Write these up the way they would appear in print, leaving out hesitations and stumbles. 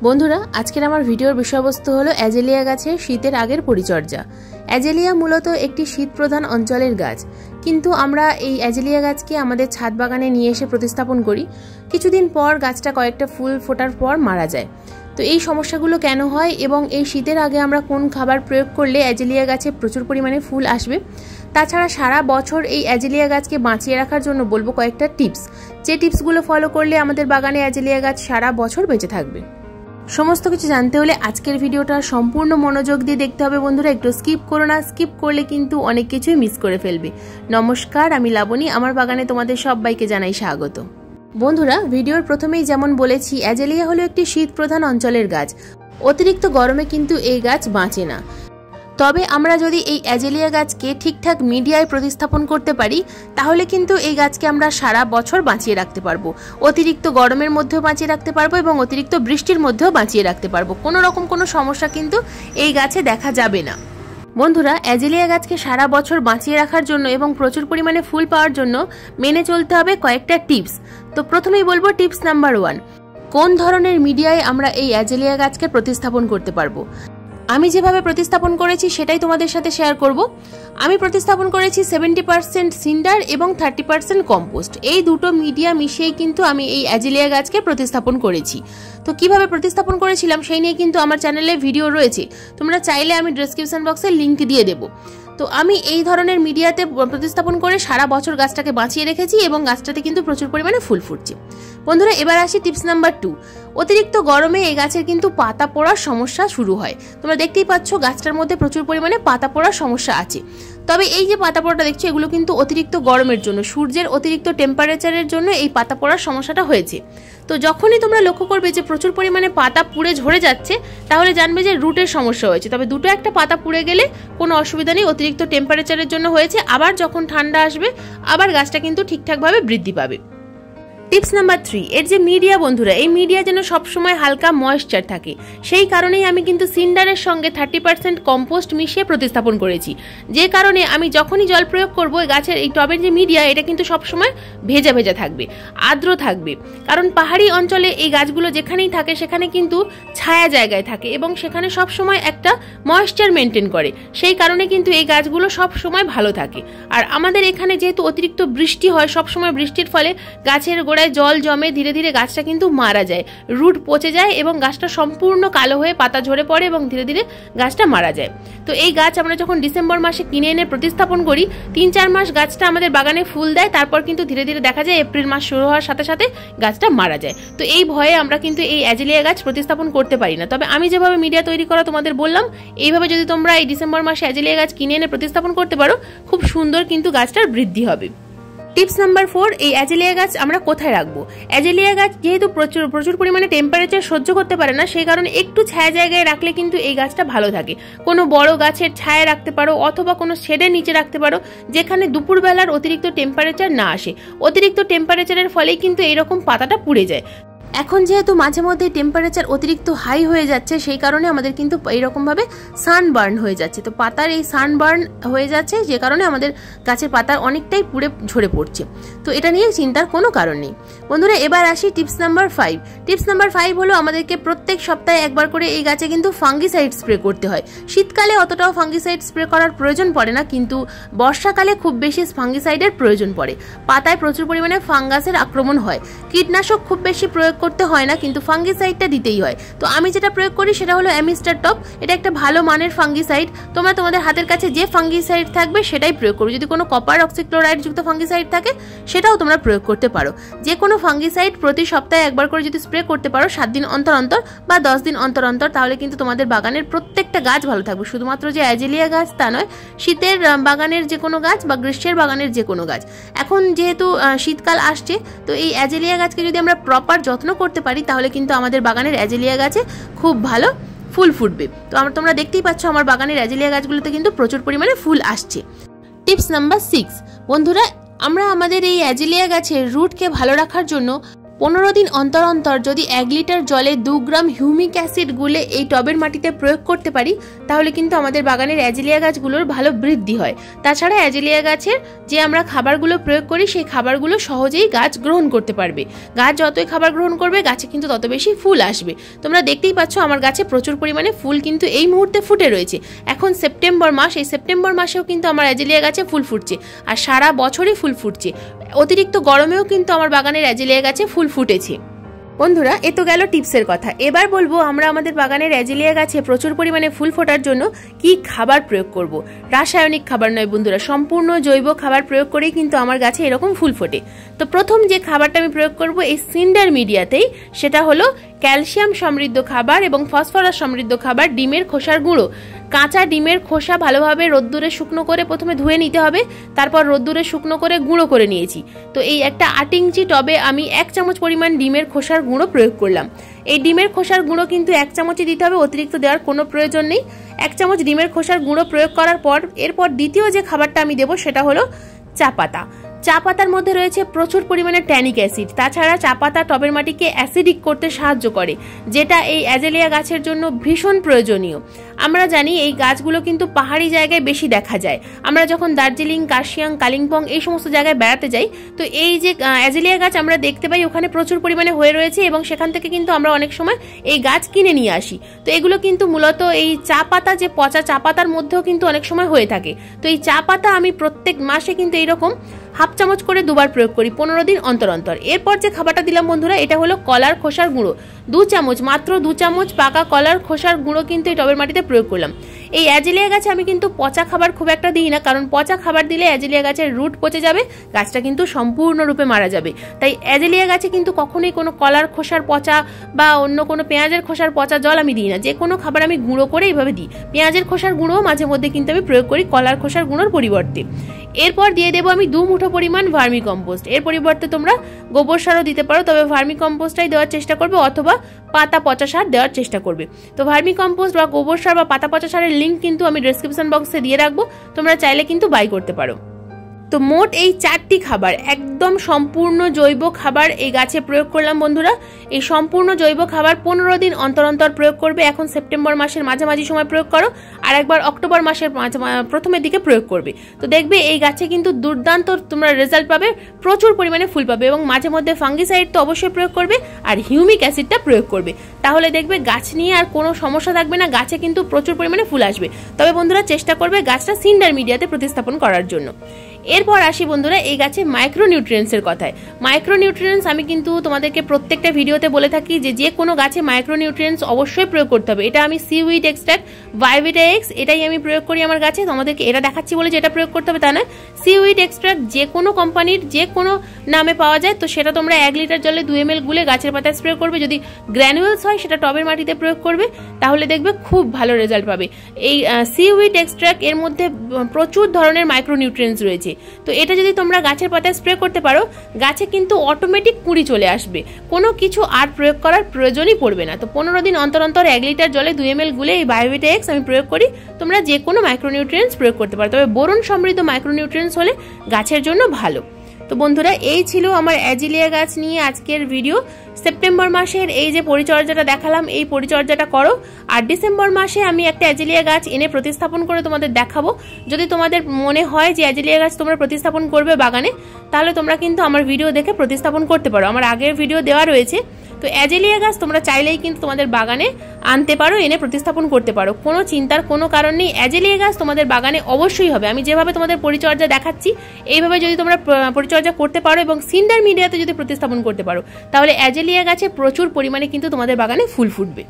বন্ধুরা আজকের আমার ভিডিওর বিষয়বস্তু হলো অ্যাজেলিয়া গাছের শীতের আগের পরিচর্যা। অ্যাজেলিয়া মূলত একটি শীত প্রধান অঞ্চলের গাছ, কিন্তু আমরা এই অ্যাজেলিয়া গাছকে আমাদের ছাদ বাগানে নিয়ে এসে প্রতিস্থাপন করি। কিছুদিন পর গাছটা কয়েকটা ফুল ফোটার পর মারা যায়। তো এই সমস্যাগুলো কেন হয় এবং এই শীতের আগে আমরা কোন খাবার প্রয়োগ করলে অ্যাজেলিয়া গাছে প্রচুর পরিমাণে ফুল আসবে, তাছাড়া সারা বছর এই অ্যাজেলিয়া গাছকে বাঁচিয়ে রাখার জন্য বলবো কয়েকটা টিপস, যে টিপসগুলো ফলো করলে আমাদের বাগানে অ্যাজেলিয়া গাছ সারা বছর বেঁচে থাকবে। সমস্ত কিছু জানতে হলে আজকের ভিডিওটা সম্পূর্ণ মনোযোগ দিয়ে দেখতে হবে বন্ধুরা, একটু স্কিপ করো না, স্কিপ করলে কিন্তু অনেক কিছুই মিস করে ফেলবে। নমস্কার, আমি লাবণী, আমার বাগানে তোমাদের সবাইকে জানাই স্বাগত। বন্ধুরা ভিডিওর প্রথমেই যেমন বলেছি, অ্যাজেলিয়া হলো একটি শীত প্রধান অঞ্চলের গাছ। অতিরিক্ত গরমে কিন্তু এই গাছ বাঁচে না। তবে আমরা যদি এই অ্যাজেলিয়া গাছকে ঠিকঠাক মিডিয়ায় প্রতিস্থাপন করতে পারি, তাহলে কিন্তু এই গাছকে আমরা সারা বছর বাঁচিয়ে রাখতে পারবো। অতিরিক্ত গরমের মধ্যেও বাঁচিয়ে রাখতে পারবো এবং অতিরিক্ত বৃষ্টির মধ্যেও বাঁচিয়ে রাখতে পারবো। কোনো রকম কোনো সমস্যা কিন্তু এই গাছে দেখা যাবে না। বন্ধুরা অ্যাজেলিয়া গাছকে সারা বছর বাঁচিয়ে রাখার জন্য এবং প্রচুর পরিমাণে ফুল পাওয়ার জন্য মেনে চলতে হবে কয়েকটা টিপস। তো প্রথমেই বলবো টিপস নাম্বার 1, কোন ধরনের মিডিয়ায় আমরা এই অ্যাজেলিয়া গাছকে প্রতিস্থাপন করতে পারবো। আমি যেভাবে প্রতিস্থাপন করেছি সেটাই তোমাদের সাথে শেয়ার করব। আমি প্রতিস্থাপন করেছি 70% সিন্ডার এবং 30% কম্পোস্ট। এই দুটো মিডিয়া মিশিয়েই কিন্তু আমি এই অ্যাজেলিয়া গাছকে প্রতিস্থাপন করেছি। তো কিভাবে প্রতিস্থাপন করেছিলাম সেই নিয়ে কিন্তু আমার চ্যানেলে ভিডিও রয়েছে, তোমরা চাইলে আমি ডেসক্রিপশন বক্সে লিংক দিয়ে দেবো। তো আমি এই ধরনের মিডিয়াতে প্রতিস্থাপন করে সারা বছর গাছটাকে বাঁচিয়ে রেখেছি এবং গাছটাতে কিন্তু প্রচুর পরিমাণে ফুল ফুটছে। বন্ধুরা এবার আসি টিপস নাম্বার 2, অতিরিক্ত গরমে এই গাছের কিন্তু পাতা পোড়ার সমস্যা শুরু হয়। তোমরা দেখতেই পাচ্ছ গাছটার মধ্যে প্রচুর পরিমাণে পাতা পোড়ার সমস্যা আছে। তবে এই যে পাতা পোড়াটা দেখছো, এগুলো কিন্তু অতিরিক্ত গরমের জন্য, সূর্যের অতিরিক্ত টেম্পারেচারের জন্য এই পাতা পোড়ার সমস্যাটা হয়েছে। তো যখনই তোমরা লক্ষ্য করবে যে প্রচুর পরিমাণে পাতা পুড়ে ঝরে যাচ্ছে, তাহলে জানবে যে রুটের সমস্যা হয়েছে। তবে দুটো একটা পাতা পুড়ে গেলে কোনো অসুবিধা নেই, অতিরিক্ত টেম্পারেচারের জন্য হয়েছে। আবার যখন ঠান্ডা আসবে আবার গাছটা কিন্তু ঠিকঠাকভাবে বৃদ্ধি পাবে। টিপস নাম্বার 3, এর যে মিডিয়া বন্ধুরা, এই মিডিয়া যেন সবসময় হালকা ময়েশ্চার থাকে। সেই কারণেই আমি কিন্তু সিন্ডারের সঙ্গে 30% কম্পোস্ট মিশিয়ে প্রতিস্থাপন করেছি। যে কারণে আমি যখনই জল প্রয়োগ করবো, গাছের এই টবের যে মিডিয়া, এটা কিন্তু সবসময় ভেজা ভেজা থাকবে, আর্দ্র থাকবে। কারণ পাহাড়ি অঞ্চলে এই গাছগুলো যেখানেই থাকে সেখানে কিন্তু ছায়া জায়গায় থাকে এবং সেখানে সবসময় একটা ময়েশ্চার মেনটেন করে। সেই কারণে কিন্তু এই গাছগুলো সবসময় ভালো থাকে। আর আমাদের এখানে যেহেতু অতিরিক্ত বৃষ্টি হয়, সবসময় বৃষ্টির ফলে গাছের গোড়ায় জল জমে ধীরে ধীরে গাছটা কিন্তু মারা যায়, রুট পচে যায় এবং গাছটা সম্পূর্ণ কালো হয়ে পাতা ঝরে পড়ে এবং ধীরে ধীরে গাছটা মারা যায়। তো এই গাছ আমরা যখন ডিসেম্বর মাসে কিনে এনে প্রতিস্থাপন করি, 3-4 মাস গাছটা আমাদের বাগানে ফুল দেয়, তারপর কিন্তু ধীরে ধীরে দেখা যায় এপ্রিল মাস শুরু হওয়ার সাথে সাথে গাছটা মারা যায়। তো এই ভয়ে আমরা কিন্তু এই অ্যাজেলিয়া গাছ প্রতিস্থাপন করতে পারি না। তবে আমি যেভাবে মিডিয়া তৈরি করা তোমাদের বললাম, এইভাবে যদি তোমরা এই ডিসেম্বর মাসে অ্যাজেলিয়া গাছ কিনে এনে প্রতিস্থাপন করতে পারো, খুব সুন্দর কিন্তু গাছটার বৃদ্ধি হবে। টিপস নাম্বার 4, এই অ্যাজেলিয়া গাছ আমরা কোথায় রাখবো। অ্যাজেলিয়া গাছ যেহেতু প্রচুর পরিমাণে টেম্পারেচার সহ্য করতে পারে না, সেই কারণে একটু ছায়া জায়গায় রাখলে কিন্তু এই গাছটা ভালো থাকে। কোনো বড় গাছের ছায়া রাখতে পারো অথবা কোনো শেডের নিচে রাখতে পারো, যেখানে দুপুরবেলার অতিরিক্ত টেম্পারেচার না আসে। অতিরিক্ত টেম্পারেচারের ফলেই কিন্তু এইরকম পাতাটা পুড়ে যায়। এখন যেহেতু মাঝে মধ্যে টেম্পারেচার অতিরিক্ত হাই হয়ে যাচ্ছে, সেই কারণে আমাদের কিন্তু এইরকমভাবে সানবার্ন হয়ে যাচ্ছে। তো পাতার এই সানবার্ন হয়ে যাচ্ছে, যে কারণে আমাদের গাছের পাতা অনেকটাই পুড়ে ঝরে পড়ছে। তো এটা নিয়ে চিন্তার কোনো কারণ নেই। বন্ধুরা এবার আসি টিপস নাম্বার 5। টিপস নাম্বার 5 হলো আমাদেরকে প্রত্যেক সপ্তাহে একবার করে এই গাছে কিন্তু ফাঙ্গিসাইড স্প্রে করতে হয়। শীতকালে অতটাও ফাঙ্গিসাইড স্প্রে করার প্রয়োজন পড়ে না, কিন্তু বর্ষাকালে খুব বেশি ফাঙ্গিসাইডের প্রয়োজন পড়ে। পাতায় প্রচুর পরিমাণে ফাঙ্গাসের আক্রমণ হয়। কীটনাশক খুব বেশি প্রয়োগ করতে হয় না, কিন্তু ফাঙ্গিসাইডটা দিতেই হয়। তো আমি যেটা প্রয়োগ করি সেটা হলো অ্যামিস্টার টপ। এটা একটা ভালো মানের ফাঙ্গিসাইড। তোমরা তোমাদের হাতের কাছে যে ফাঙ্গিসাইড থাকবে সেটাই প্রয়োগ করো। যদি কোনো কপার অক্সিক্লোরাইড যুক্ত ফাঙ্গিসাইড থাকে সেটাও তোমরা প্রয়োগ করতে পারো। যে কোনো ফাঙ্গিসাইড প্রতি সপ্তাহে একবার করে যদি স্প্রে করতে পারো, 7 দিন অন্তর অন্তর বা 10 দিন অন্তর অন্তর, তাহলে কিন্তু তোমাদের বাগানের প্রত্যেকটা গাছ ভালো থাকবে। শুধুমাত্র যে অ্যাজেলিয়া গাছ তা নয়, শীতের বাগানের যে কোনো গাছ বা গ্রীষ্মের বাগানের যে কোনো গাছ। এখন যেহেতু শীতকাল আসছে, তো এই অ্যাজেলিয়া গাছকে যদি আমরা প্রপার যত্ন করতে পারি, তাহলে কিন্তু আমাদের বাগানের অ্যাজেলিয়া গাছে খুব ভালো ফুল ফুটবে। তো তোমরা দেখতেই পাচ্ছ আমার বাগানের অ্যাজেলিয়া গাছগুলোতে কিন্তু প্রচুর পরিমাণে ফুল আসছে। টিপস নাম্বার 6, বন্ধুরা আমরা আমাদের এই অ্যাজেলিয়া গাছের রুটকে ভালো রাখার জন্য 15 দিন অন্তর অন্তর যদি 1 লিটার জলে 2 গ্রাম হিউমিক অ্যাসিড গুলে এই টবের মাটিতে প্রয়োগ করতে পারি তাহলে কিন্তু আমাদের বাগানের অ্যাজেলিয়া গাছগুলোর ভালো বৃদ্ধি হয়। তাছাড়া অ্যাজেলিয়া গাছের যে আমরা খাবারগুলো প্রয়োগ করি সেই খাবারগুলো সহজেই গাছ গ্রহণ করতে পারবে। গাছ যতই খাবার গ্রহণ করবে গাছে কিন্তু তত বেশি ফুল আসবে। তোমরা দেখতেই পাচ্ছ আমার গাছে প্রচুর পরিমাণে ফুল কিন্তু এই মুহূর্তে ফুটে রয়েছে। এখন সেপ্টেম্বর মাস, এই সেপ্টেম্বর মাসেও কিন্তু আমার অ্যাজেলিয়া গাছে ফুল ফুটছে আর সারা বছরই ফুল ফুটছে। অতিরিক্ত গরমেও কিন্তু আমার বাগানের অ্যাজেলিয়া গাছে ফুল ফুটেছে। বন্ধুরা এ তো গেল টিপসের কথা। এবার বলবো আমরা আমাদের বাগানের অ্যাজেলিয়া গাছে প্রচুর পরিমাণে ফুল ফোটার জন্য কি খাবার প্রয়োগ করব। রাসায়নিক খাবার নয় বন্ধুরা, সম্পূর্ণ জৈব খাবার প্রয়োগ করেই কিন্তু আমার গাছে এরকম ফুল ফোটে। তো প্রথম যে খাবারটা আমি প্রয়োগ করব এই সিন্ডার মিডিয়াতেই, সেটা হলো ক্যালসিয়াম সমৃদ্ধ খাবার এবং ফসফরাস সমৃদ্ধ খাবার, ডিমের খোসার গুঁড়ো। কাঁচা ডিমের খোসা ভালোভাবে রোদ্দুরে শুকনো করে প্রথমে ধুয়ে নিতে হবে, তারপর রোদ্দুরে শুকনো করে গুঁড়ো করে নিয়েছি। তো এই একটা 8 ইঞ্চি টবে আমি 1 চামচ পরিমাণ ডিমের খোসার গুঁড়ো প্রয়োগ করলাম। এই ডিমের খোসার গুঁড়ো কিন্তু 1 চামচই দিতে হবে, অতিরিক্ত দেওয়ার কোনো প্রয়োজন নেই। 1 চামচ ডিমের খোসার গুঁড়ো প্রয়োগ করার পর এরপর দ্বিতীয় যে খাবারটা আমি দেবো সেটা হলো চা পাতা। চা পাতার মধ্যে রয়েছে প্রচুর পরিমাণে ট্যানিক অ্যাসিড। তাছাড়া চা পাতা টবের মাটিকে অ্যাসিডিক করতে সাহায্য করে, যেটা এই অ্যাজেলিয়া গাছের জন্য ভীষণ প্রয়োজনীয়। আমরা জানি এই গাছগুলো কিন্তু পাহাড়ি জায়গায় বেশি দেখা যায়। আমরা যখন দার্জিলিং, কার্শিয়াং, কালিম্পং এই সমস্ত জায়গায় বেড়াতে যাই তো এই যে অ্যাজেলিয়া গাছ আমরা দেখতে পাই ওখানে প্রচুর পরিমাণে হয়ে রয়েছে এবং সেখান থেকে কিন্তু আমরা অনেক সময় এই গাছ কিনে নিয়ে আসি। তো এগুলো কিন্তু মূলত এই চা পাতা, যে পচা চা পাতার মধ্যেও কিন্তু অনেক সময় হয়ে থাকে। তো এই চা পাতা আমি প্রত্যেক মাসে কিন্তু এইরকম 1/2 চামচ করে 2 বার প্রয়োগ করি 15 দিন অন্তর অন্তর। এরপর যে খাবারটা দিলাম বন্ধুরা এটা হলো কলার খোসার গুঁড়ো। 2 চামচ, মাত্র 2 চামচ পাকা কলার খোসার গুঁড়ো কিন্তু এই টবের মাটিতে প্রয়োগ করলাম। এই অ্যাজেলিয়া গাছে আমি কিন্তু পচা খাবার খুব একটা দিই না, কারণ পচা খাবার দিলে অ্যাজেলিয়া গাছের রুট পচে যাবে, গাছটা কিন্তু সম্পূর্ণরূপে মারা যাবে। তাই অ্যাজেলিয়া গাছে কিন্তু কখনোই কোনো কলার খোসার পচা বা অন্য কোনো পেঁয়াজের খোসার পচা জল আমি দিই না। যে কোনো খাবার আমি গুঁড়ো করে এইভাবে দিই। পেঁয়াজের খোসার গুঁড়ো মাঝে মধ্যে কিন্তু আমি প্রয়োগ করি কলার খোসার গুঁড়োর পরিবর্তে। এরপর দিয়ে দেবো আমি 2 মুঠো পরিমাণ ভার্মি কম্পোস্ট। এর পরিবর্তে তোমরা গোবর সারও দিতে পারো, তবে ভার্মি কম্পোস্টটাই দেওয়ার চেষ্টা করবে অথবা পাতা পচা সার দেওয়ার চেষ্টা করবে। তো ভার্মি কম্পোস্ট বা গোবর সার বা পাতা পচা সারের লিঙ্ক কিন্তু আমি ডেসক্রিপশন বক্সে দিয়ে রাখবো, তোমরা চাইলে কিন্তু বাই করতে পারো। তো মোট এই 4টি খাবার একদম সম্পূর্ণ জৈব খাবার এই গাছে প্রয়োগ করলাম বন্ধুরা। এই সম্পূর্ণ জৈব খাবার 15 দিন অন্তর অন্তর প্রয়োগ করবে। এখন সেপ্টেম্বর মাসের মাঝামাঝি সময় প্রয়োগ করো, আর একবার অক্টোবর মাসের প্রথমের দিকে প্রয়োগ করবে। তো দেখবে এই গাছে কিন্তু দুর্দান্ত তোমরা রেজাল্ট পাবে, প্রচুর পরিমাণে ফুল পাবে এবং মাঝে মধ্যে ফাঙ্গিসাইড তো অবশ্যই প্রয়োগ করবে আর হিউমিক অ্যাসিডটা প্রয়োগ করবে। তাহলে দেখবে গাছ নিয়ে আর কোনো সমস্যা থাকবে না, গাছে কিন্তু প্রচুর পরিমাণে ফুল আসবে। তবে বন্ধুরা চেষ্টা করবে গাছটা সিন্ডার মিডিয়াতে প্রতিস্থাপন করার জন্য। এরপর আসি বন্ধুরা এই গাছে মাইক্রোনিউট্রিয়েন্টসের কথায়। মাইক্রোনিউট্রিয়েন্টস আমি কিন্তু তোমাদেরকে প্রত্যেকটা ভিডিওতে বলে থাকি যে কোনো গাছে মাইক্রোনিউট্রিয়েন্টস অবশ্যই প্রয়োগ করতে হবে। এটা আমি সিউইড এক্সট্রাক্ট, ভাইভিটা এক্স এটাই আমি প্রয়োগ করি আমার গাছে। তোমাদেরকে এটা দেখাচ্ছি বলে যে এটা প্রয়োগ করতে হবে তা নয়। সিউইড এক্সট্রাক্ট যে কোনো কোম্পানির যে কোনো নামে পাওয়া যায়, তো সেটা তোমরা 1 লিটার জলে 2 ml গুলে গাছের পাতায় স্প্রে করবে। যদি গ্র্যানুয়েলস হয় সেটা টবের মাটিতে প্রয়োগ করবে, তাহলে দেখবে খুব ভালো রেজাল্ট পাবে। এই সিউইড এক্সট্রাক্ট এর মধ্যে প্রচুর ধরনের মাইক্রোনিউট্রিয়েন্টস রয়েছে। তো এটা যদি তোমরা গাছের পাতায় স্প্রে করতে পারো গাছে কিন্তু অটোমেটিক কুঁড়ি চলে আসবে, কোনো কিছু আর প্রয়োগ করার প্রয়োজনই পড়বে না। তো 15 দিন অন্তর অন্তর 1 লিটার জলে 2 ml গুলে এই ভাইভিটা এক্স আমি প্রয়োগ করি। তোমরা যে কোনো মাইক্রোনিউট্রিয়েন্টস প্রয়োগ করতে পারো, তবে বোরন সমৃদ্ধ মাইক্রোনিউট্রিয়েন্টস হলে গাছের জন্য ভালো। তো বন্ধুরা এই ছিল আমার অ্যাজেলিয়া গাছ নিয়ে আজকের ভিডিও। সেপ্টেম্বর মাসের এই যে পরিচর্যাটা দেখালাম এই পরিচর্যাটা করো, আর ডিসেম্বর মাসে আমি একটা অ্যাজেলিয়া গাছ এনে প্রতিস্থাপন করে তোমাদের দেখাবো। যদি তোমাদের মনে হয় যে অ্যাজেলিয়া গাছ তোমরা প্রতিস্থাপন করবে বাগানে, তাহলে তোমরা কিন্তু আমার ভিডিও দেখে প্রতিস্থাপন করতে পারো, আমার আগের ভিডিও দেওয়া রয়েছে। তো অ্যাজেলিয়া গাছ তোমরা চাইলেই কিন্তু তোমাদের বাগানে আনতে পারো, এনে প্রতিস্থাপন করতে পারো, কোনো চিন্তার কোনো কারণ নেই। অ্যাজেলিয়া গাছ তোমাদের বাগানে অবশ্যই হবে। আমি যেভাবে তোমাদের পরিচর্যা দেখাচ্ছি এইভাবে যদি তোমরা পরিচর্যা করতে পারো এবং সিন্ডার মিডিয়াতে যদি প্রতিস্থাপন করতে পারো, তাহলে অ্যাজেলিয়া গাছে প্রচুর পরিমাণে কিন্তু তোমাদের বাগানে ফুল ফুটবে।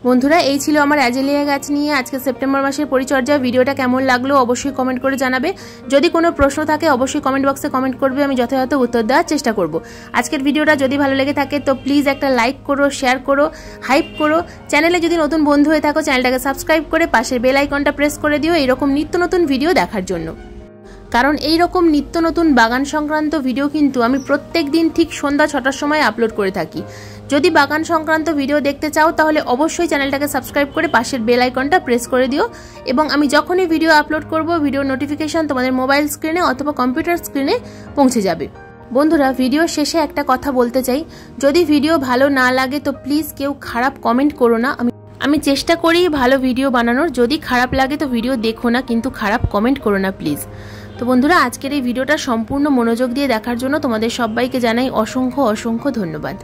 বন্ধুরা এই ছিল আমার অ্যাজেলিয়া গাছ নিয়ে আজকে সেপ্টেম্বর মাসের পরিচর্যা। ভিডিওটা কেমন লাগলো অবশ্যই কমেন্ট করে জানাবে। যদি কোনো প্রশ্ন থাকে অবশ্যই কমেন্ট বক্সে কমেন্ট করবে, আমি যথাযথ উত্তর দেওয়ার চেষ্টা করব। আজকের ভিডিওটা যদি ভালো লেগে থাকে তো প্লিজ একটা লাইক করো, শেয়ার করো, হাইপ করো। চ্যানেলে যদি নতুন বন্ধু হয়ে থাকো চ্যানেলটাকে সাবস্ক্রাইব করে পাশের বেল আইকনটা প্রেস করে দিও এরকম নিত্য নতুন ভিডিও দেখার জন্য। কারণ এই রকম নিত্য নতুন বাগান সংক্রান্ত ভিডিও কিন্তু আমি প্রত্যেক দিন ঠিক সন্ধ্যা 6টার সময় আপলোড করে থাকি। যদি বাগান সংক্রান্ত ভিডিও দেখতে চাও তাহলে অবশ্যই চ্যানেলটাকে সাবস্ক্রাইব করে পাশের বেল আইকনটা প্রেস করে দিও এবং আমি যখনই ভিডিও আপলোড করব ভিডিও নোটিফিকেশন তোমাদের মোবাইল স্ক্রিনে অথবা কম্পিউটার স্ক্রিনে পৌঁছে যাবে। বন্ধুরা, ভিডিও শেষে একটা কথা বলতে চাই, যদি ভিডিও ভালো না লাগে তো প্লিজ কেউ খারাপ কমেন্ট করো না। আমি চেষ্টা করি ভালো ভিডিও বানানোর। যদি খারাপ লাগে তো ভিডিও দেখো না, কিন্তু খারাপ কমেন্ট করো না প্লিজ। তো বন্ধুরা, আজকের এই ভিডিওটা সম্পূর্ণ মনোযোগ দিয়ে দেখার জন্য তোমাদের সবাইকে জানাই অসংখ্য অসংখ্য ধন্যবাদ।